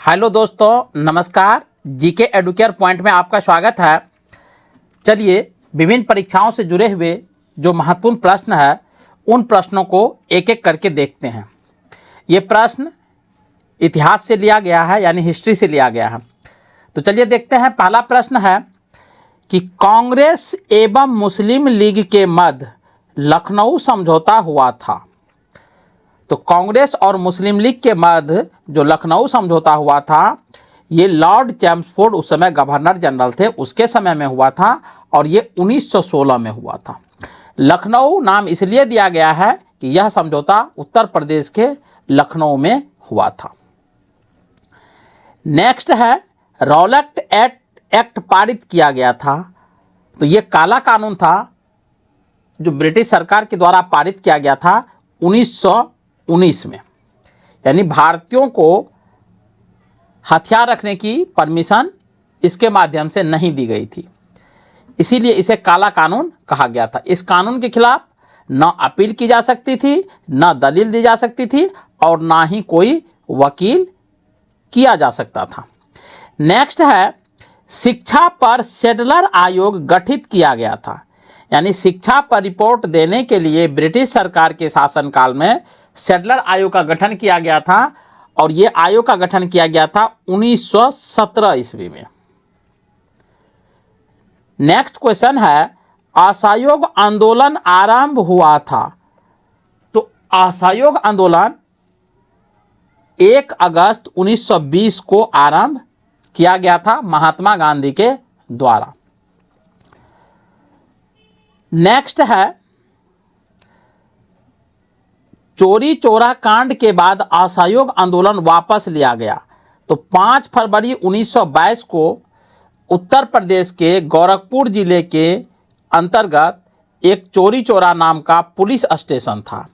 Hello दोस्तों, नमस्कार। GK Educare point में आपका स्वागत है। चलिए, विभिन्न परीक्षाओं से जुड़े हुए जो महत्वपूर्ण प्रश्न है उन प्रश्नों को एक एक करके देखते हैं। ये प्रश्न इतिहास से लिया गया है, यानी हिस्ट्री से लिया गया है। तो चलिए देखते हैं। पहला प्रश्न है कि कांग्रेस एवं मुस्लिम लीग के मध्य लखनऊ समझौता हुआ था। तो कांग्रेस और मुस्लिम लीग के मध्य जो लखनऊ समझौता हुआ था, ये लॉर्ड चैम्सफोर्ड उस समय गवर्नर जनरल थे, उसके समय में हुआ था और ये 1916 में हुआ था। लखनऊ नाम इसलिए दिया गया है कि यह समझौता उत्तर प्रदेश के लखनऊ में हुआ था। नेक्स्ट है, रॉलेट एक्ट पारित किया गया था। तो ये काला कानून था जो ब्रिटिश सरकार के द्वारा पारित किया गया था 1919 में, यानी भारतीयों को हथियार रखने की परमिशन इसके माध्यम से नहीं दी गई थी, इसीलिए इसे काला कानून कहा गया था। इस कानून के खिलाफ न अपील की जा सकती थी, न दलील दी जा सकती थी और ना ही कोई वकील किया जा सकता था। नेक्स्ट है, शिक्षा पर सेडलर आयोग गठित किया गया था। यानी शिक्षा पर रिपोर्ट देने के लिए ब्रिटिश सरकार के शासनकाल में सेडलर आयोग का गठन किया गया था और ये आयोग का गठन किया गया था 1917 ईस्वी में। नेक्स्ट क्वेश्चन है, असहयोग आंदोलन आरंभ हुआ था। तो असहयोग आंदोलन 1 अगस्त 1920 को आरंभ किया गया था महात्मा गांधी के द्वारा। नेक्स्ट है, चोरी चोरा कांड के बाद असहयोग आंदोलन वापस लिया गया। तो 5 फरवरी 1922 को उत्तर प्रदेश के गोरखपुर जिले के अंतर्गत एक चोरी चोरा नाम का पुलिस स्टेशन था।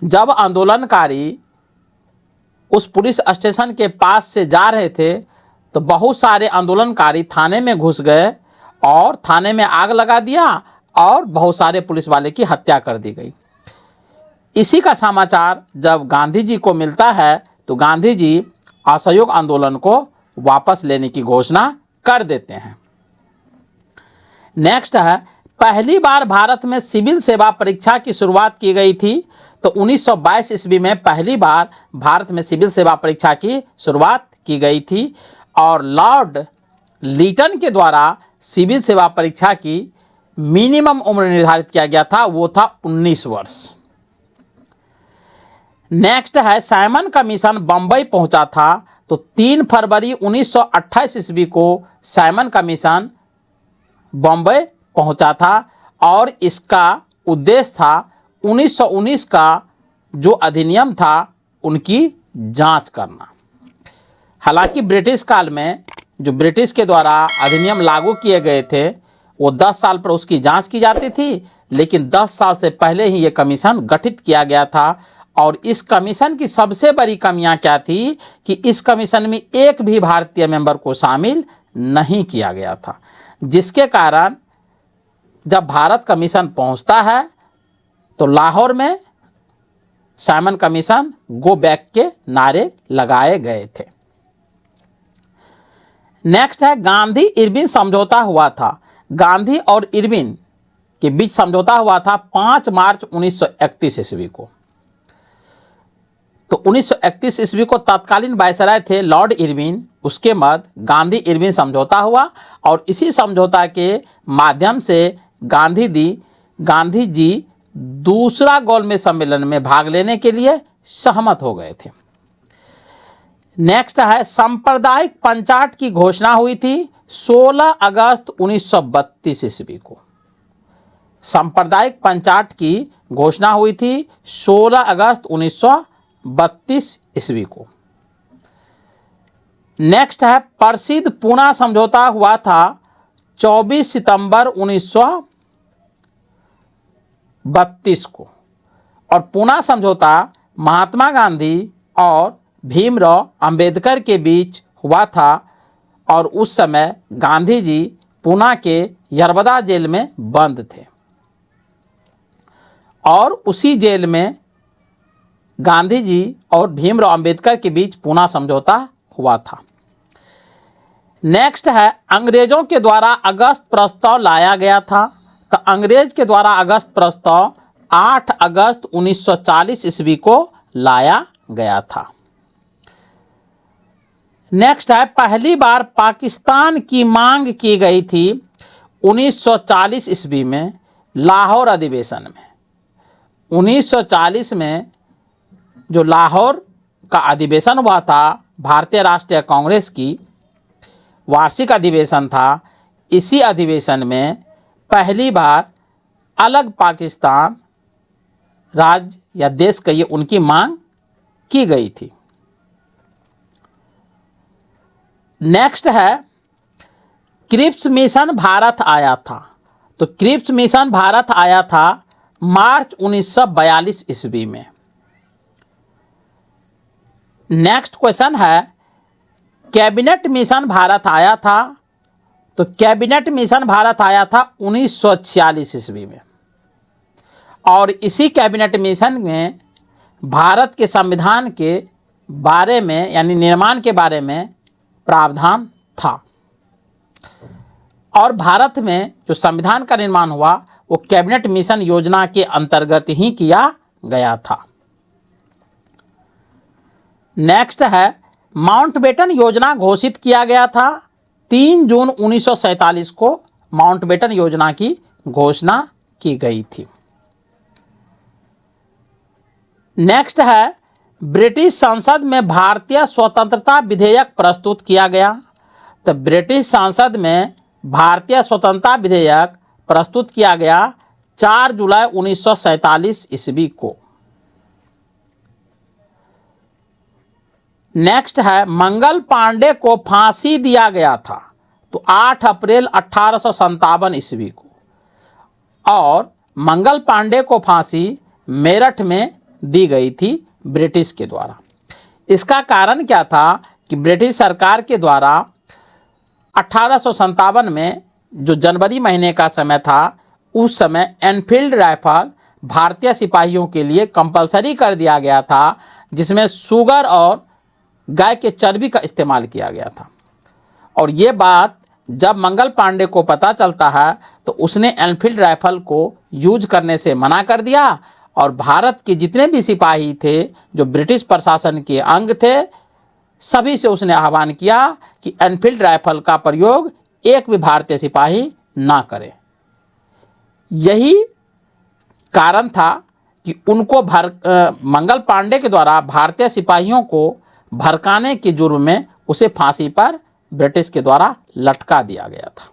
जब आंदोलनकारी उस पुलिस स्टेशन के पास से जा रहे थे तो बहुत सारे आंदोलनकारी थाने में घुस गए और थाने में आग लगा दिया और बहुत सारे पुलिस वाले की हत्या कर दी गई। इसी का समाचार जब गांधी जी को मिलता है तो गांधी जी असहयोग आंदोलन को वापस लेने की घोषणा कर देते हैं। नेक्स्ट है, पहली बार भारत में सिविल सेवा परीक्षा की शुरुआत की गई थी। तो 1922 ईस्वी में पहली बार भारत में सिविल सेवा परीक्षा की शुरुआत की गई थी और लॉर्ड लीटन के द्वारा सिविल सेवा परीक्षा की मिनिमम उम्र निर्धारित किया गया था, वो था 19 वर्ष। नेक्स्ट है, साइमन कमीशन बंबई पहुंचा था। तो 3 फरवरी 1928 ईस्वी को साइमन कमीशन बंबई पहुंचा था और इसका उद्देश्य था 1919 का जो अधिनियम था उनकी जांच करना। हालांकि ब्रिटिश काल में जो ब्रिटिश के द्वारा अधिनियम लागू किए गए थे वो 10 साल पर उसकी जांच की जाती थी, लेकिन 10 साल से पहले ही ये कमीशन गठित किया गया था। और इस कमीशन की सबसे बड़ी कमियां क्या थी कि इस कमीशन में एक भी भारतीय मेंबर को शामिल नहीं किया गया था, जिसके कारण जब भारत कमीशन पहुंचता है तो लाहौर में साइमन कमीशन गो बैक के नारे लगाए गए थे। नेक्स्ट है, गांधी इरविन समझौता हुआ था। गांधी और इरविन के बीच समझौता हुआ था 5 मार्च 1931 ईस्वी को। तो 1931 ईस्वी को तत्कालीन वायसराय थे लॉर्ड इरविन, उसके मध्य गांधी इरविन समझौता हुआ और इसी समझौता के माध्यम से गांधी जी दूसरा गोलमेज सम्मेलन में भाग लेने के लिए सहमत हो गए थे। नेक्स्ट है, सांप्रदायिक पंचायत की घोषणा हुई थी 16 अगस्त 1932 ईस्वी को। सांप्रदायिक पंचायत की घोषणा हुई थी 16 अगस्त 1932 ईस्वी को। नेक्स्ट है, प्रसिद्ध पूना समझौता हुआ था 24 सितंबर 1932 को और पूना समझौता महात्मा गांधी और भीमराव अंबेडकर के बीच हुआ था और उस समय गांधी जी पूना के यरबदा जेल में बंद थे और उसी जेल में गांधी जी और भीमराव अंबेडकर के बीच पूना समझौता हुआ था। नेक्स्ट है, अंग्रेजों के द्वारा अगस्त प्रस्ताव लाया गया था। तो अंग्रेज के द्वारा अगस्त प्रस्ताव 8 अगस्त 1940 ईस्वी को लाया गया था। नेक्स्ट है, पहली बार पाकिस्तान की मांग की गई थी 1940 ईस्वी में लाहौर अधिवेशन में। 1940 में जो लाहौर का अधिवेशन हुआ था, भारतीय राष्ट्रीय कांग्रेस की वार्षिक अधिवेशन था, इसी अधिवेशन में पहली बार अलग पाकिस्तान राज्य या देश कहिए उनकी मांग की गई थी। नेक्स्ट है, क्रिप्स मिशन भारत आया था। तो क्रिप्स मिशन भारत आया था मार्च 1942 ईस्वी में। नेक्स्ट क्वेश्चन है, कैबिनेट मिशन भारत आया था। तो कैबिनेट मिशन भारत आया था 1946 ईस्वी में, और इसी कैबिनेट मिशन में भारत के संविधान के बारे में यानी निर्माण के बारे में प्रावधान था। और भारत में जो संविधान का निर्माण हुआ वो कैबिनेट मिशन योजना के अंतर्गत ही किया गया था। नेक्स्ट है, माउंटबेटन योजना घोषित किया गया था 3 जून 1947 को माउंटबेटन योजना की घोषणा की गई थी। नेक्स्ट है, ब्रिटिश संसद में भारतीय स्वतंत्रता विधेयक प्रस्तुत किया गया। तो ब्रिटिश संसद में भारतीय स्वतंत्रता विधेयक प्रस्तुत किया गया 4 जुलाई 1947 ईस्वी को। नेक्स्ट है, मंगल पांडे को फांसी दिया गया था। तो 8 अप्रैल 1857 ईस्वी को, और मंगल पांडे को फांसी मेरठ में दी गई थी ब्रिटिश के द्वारा। इसका कारण क्या था कि ब्रिटिश सरकार के द्वारा 1857 में जो जनवरी महीने का समय था, उस समय एनफील्ड राइफल भारतीय सिपाहियों के लिए कंपलसरी कर दिया गया था, जिसमें शुगर और गाय के चर्बी का इस्तेमाल किया गया था। और ये बात जब मंगल पांडे को पता चलता है तो उसने एनफील्ड राइफल को यूज करने से मना कर दिया, और भारत के जितने भी सिपाही थे जो ब्रिटिश प्रशासन के अंग थे, सभी से उसने आह्वान किया कि एनफील्ड राइफल का प्रयोग एक भी भारतीय सिपाही ना करे। यही कारण था कि उनको मंगल पांडे के द्वारा भारतीय सिपाहियों को भड़काने के जुर्म में उसे फांसी पर ब्रिटिश के द्वारा लटका दिया गया था।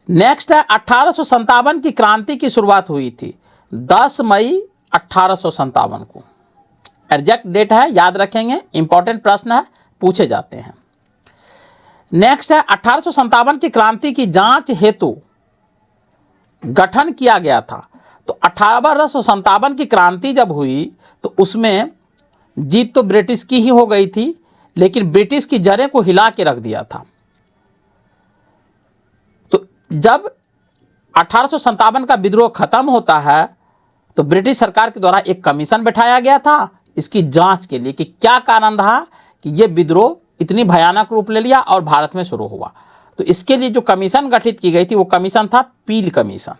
नेक्स्ट है, 1857 की क्रांति की शुरुआत हुई थी 10 मई 1857 को। एग्जैक्ट डेट है, याद रखेंगे, इंपॉर्टेंट प्रश्न है, पूछे जाते हैं। नेक्स्ट है, 1857 की क्रांति की जांच हेतु गठन किया गया था। तो 1857 की क्रांति जब हुई तो उसमें जीत तो ब्रिटिश की ही हो गई थी, लेकिन ब्रिटिश की जड़ें को हिला के रख दिया था। तो जब 1857 का विद्रोह खत्म होता है तो ब्रिटिश सरकार के द्वारा एक कमीशन बैठाया गया था इसकी जांच के लिए कि क्या कारण रहा कि यह विद्रोह इतनी भयानक रूप ले लिया और भारत में शुरू हुआ। तो इसके लिए जो कमीशन गठित की गई थी वो कमीशन था पील कमीशन।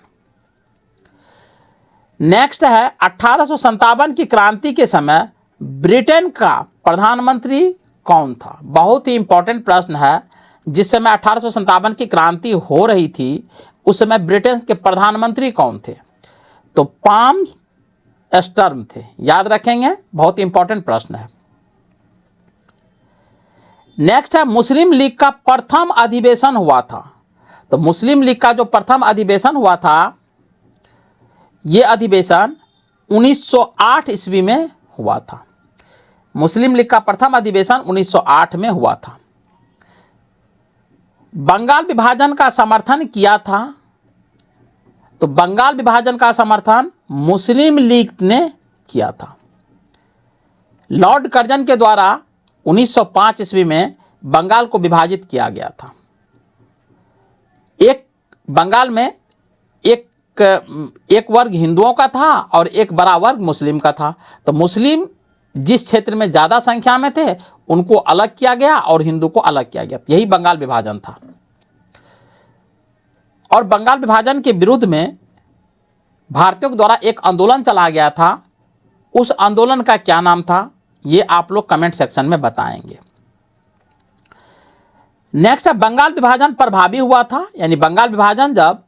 नेक्स्ट है, 1857 की क्रांति के समय ब्रिटेन का प्रधानमंत्री कौन था? बहुत ही इंपॉर्टेंट प्रश्न है। जिस समय 1857 की क्रांति हो रही थी उस समय ब्रिटेन के प्रधानमंत्री कौन थे? तो पाम स्टर्म थे, याद रखेंगे, बहुत इंपॉर्टेंट प्रश्न है। नेक्स्ट है, मुस्लिम लीग का प्रथम अधिवेशन हुआ था। तो मुस्लिम लीग का जो प्रथम अधिवेशन हुआ था यह अधिवेशन 1908 ईस्वी में हुआ था। मुस्लिम लीग का प्रथम अधिवेशन 1908 में हुआ था। बंगाल विभाजन का समर्थन किया था। तो बंगाल विभाजन का समर्थन मुस्लिम लीग ने किया था। लॉर्ड कर्जन के द्वारा 1905 ईस्वी में बंगाल को विभाजित किया गया था। एक बंगाल में एक वर्ग हिंदुओं का था और एक बड़ा वर्ग मुस्लिम का था। तो मुस्लिम जिस क्षेत्र में ज़्यादा संख्या में थे उनको अलग किया गया और हिंदू को अलग किया गया। यही बंगाल विभाजन था। और बंगाल विभाजन के विरुद्ध में भारतीयों द्वारा एक आंदोलन चला गया था। उस आंदोलन का क्या नाम था, ये आप लोग कमेंट सेक्शन में बताएंगे। नेक्स्ट है, बंगाल विभाजन प्रभावी हुआ था, यानी बंगाल विभाजन जब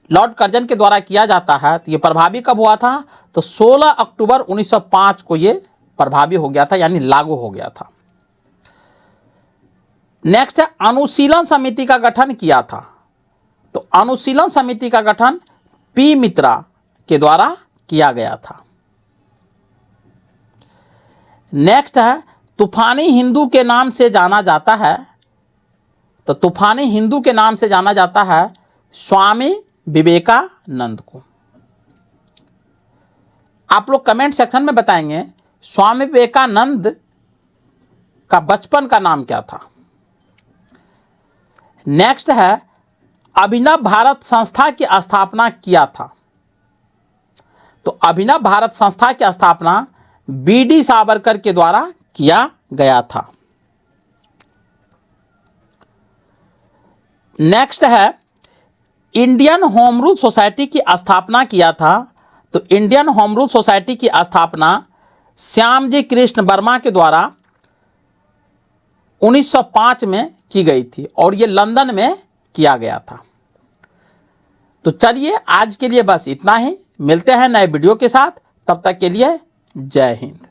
लॉर्ड कर्जन के द्वारा किया जाता है तो ये प्रभावी कब हुआ था, तो 16 अक्टूबर 1905 को ये प्रभावी हो गया था, यानी लागू हो गया था। नेक्स्ट है, अनुशीलन समिति का गठन किया था। तो अनुशीलन समिति का गठन पी मित्रा के द्वारा किया गया था। नेक्स्ट है, तूफानी हिंदू के नाम से जाना जाता है। तो तूफानी हिंदू के नाम से जाना जाता है स्वामी विवेकानंद को। आप लोग कमेंट सेक्शन में बताएंगे स्वामी विवेकानंद का बचपन का नाम क्या था। नेक्स्ट है, अभिनव भारत संस्था की स्थापना किया था। तो अभिनव भारत संस्था की स्थापना बीडी सावरकर के द्वारा किया गया था। नेक्स्ट है, इंडियन होम रूल सोसाइटी की स्थापना किया था। तो इंडियन होम रूल सोसाइटी की स्थापना श्यामजी कृष्ण वर्मा के द्वारा 1905 में की गई थी और ये लंदन में किया गया था। तो चलिए आज के लिए बस इतना ही, मिलते हैं नए वीडियो के साथ, तब तक के लिए जय हिंद।